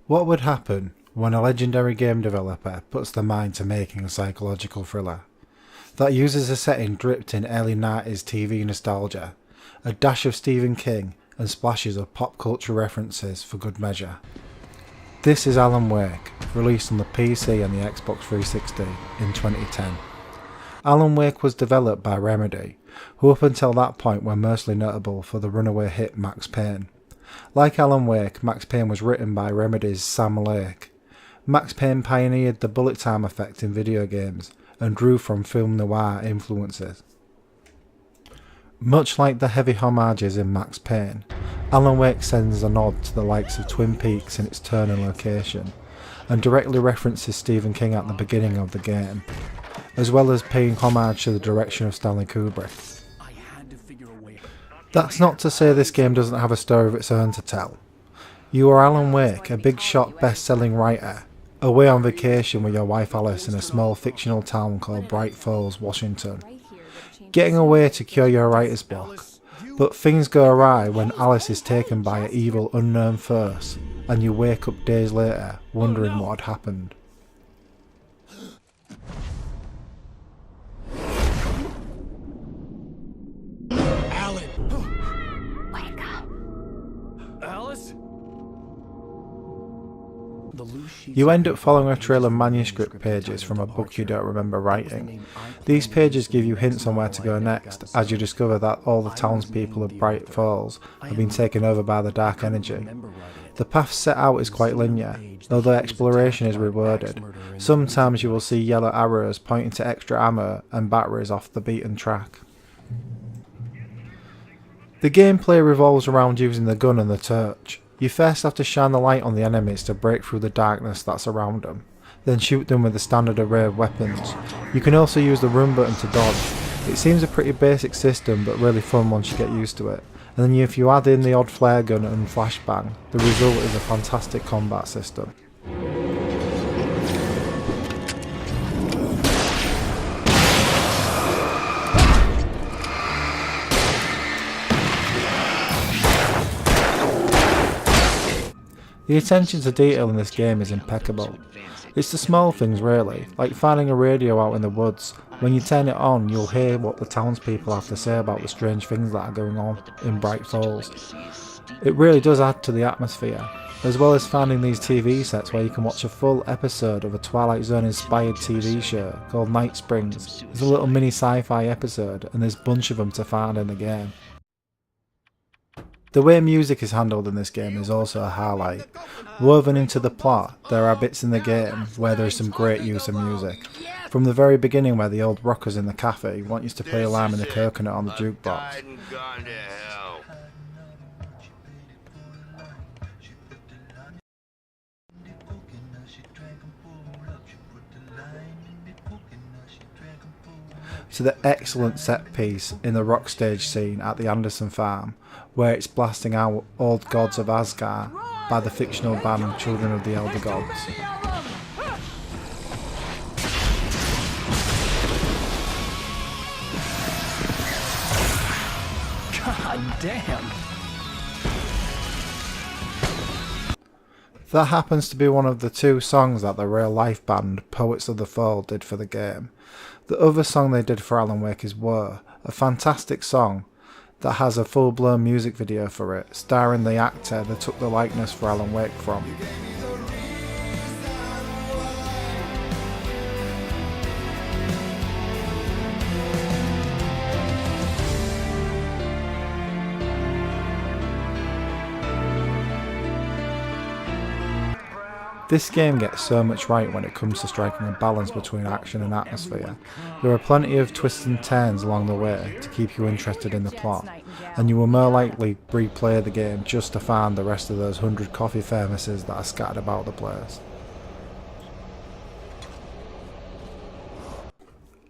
What would happen when a legendary game developer puts their mind to making a psychological thriller that uses a setting dripped in early 90s TV nostalgia, a dash of Stephen King and splashes of pop culture references for good measure? This is Alan Wake, released on the PC and the Xbox 360 in 2010. Alan Wake was developed by Remedy, who up until that point were mostly notable for the runaway hit Max Payne. Like Alan Wake, Max Payne was written by Remedy's Sam Lake. Max Payne pioneered the bullet time effect in video games and drew from film noir influences. Much like the heavy homages in Max Payne, Alan Wake sends a nod to the likes of Twin Peaks in its turn and location, and directly references Stephen King at the beginning of the game, as well as paying homage to the direction of Stanley Kubrick. That's not to say this game doesn't have a story of its own to tell. You are Alan Wake, a big shot best-selling writer, away on vacation with your wife Alice in a small fictional town called Bright Falls, Washington, getting away to cure your writer's block. But things go awry when Alice is taken by an evil unknown force, and you wake up days later wondering what had happened. You end up following a trail of manuscript pages from a book you don't remember writing. These pages give you hints on where to go next, as you discover that all the townspeople of Bright Falls have been taken over by the dark energy. The path set out is quite linear, though the exploration is rewarded. Sometimes you will see yellow arrows pointing to extra ammo and batteries off the beaten track. The gameplay revolves around using the gun and the torch. You first have to shine the light on the enemies to break through the darkness that's around them, then shoot them with the standard array of weapons. You can also use the run button to dodge. It seems a pretty basic system, but really fun once you get used to it. And then if you add in the odd flare gun and flashbang, the result is a fantastic combat system. The attention to detail in this game is impeccable. It's the small things really, like finding a radio out in the woods. When you turn it on, you'll hear what the townspeople have to say about the strange things that are going on in Bright Falls. It really does add to the atmosphere, as well as finding these TV sets where you can watch a full episode of a Twilight Zone inspired TV show called Night Springs. It's a little mini sci-fi episode, and there's a bunch of them to find in the game. The way music is handled in this game is also a highlight. Woven into the plot, there are bits in the game where there is some great use of music. From the very beginning, where the old rockers in the cafe want you to play a line in the coconut on the jukebox. To the excellent set piece in the rock stage scene at the Anderson farm, where it's blasting out Old Gods of Asgard by the fictional band Children of the Elder Gods. God damn! That happens to be one of the two songs that the real-life band Poets of the Fall did for the game. The other song they did for Alan Wake is Woe, a fantastic song that has a full-blown music video for it, starring the actor that took the likeness for Alan Wake from. This game gets so much right when it comes to striking a balance between action and atmosphere. There are plenty of twists and turns along the way to keep you interested in the plot, and you will more likely replay the game just to find the rest of those 100 coffee thermoses that are scattered about the place.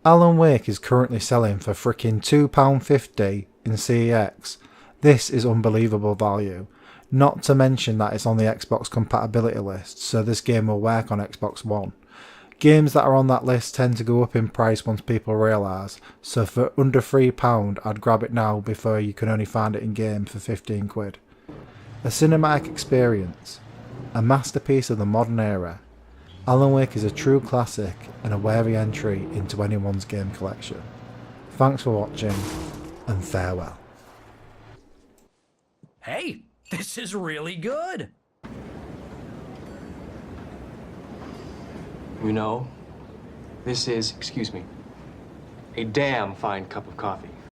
Alan Wake is currently selling for frickin' £2.50 in CEX. This is unbelievable value. Not to mention that it's on the Xbox compatibility list, so this game will work on Xbox One. Games that are on that list tend to go up in price once people realise, so for under £3 I'd grab it now before you can only find it in game for 15 quid. A cinematic experience. A masterpiece of the modern era, Alan Wake is a true classic and a wary entry into anyone's game collection. Thanks for watching, and farewell. Hey, this is really good. You know, this is, excuse me, a damn fine cup of coffee.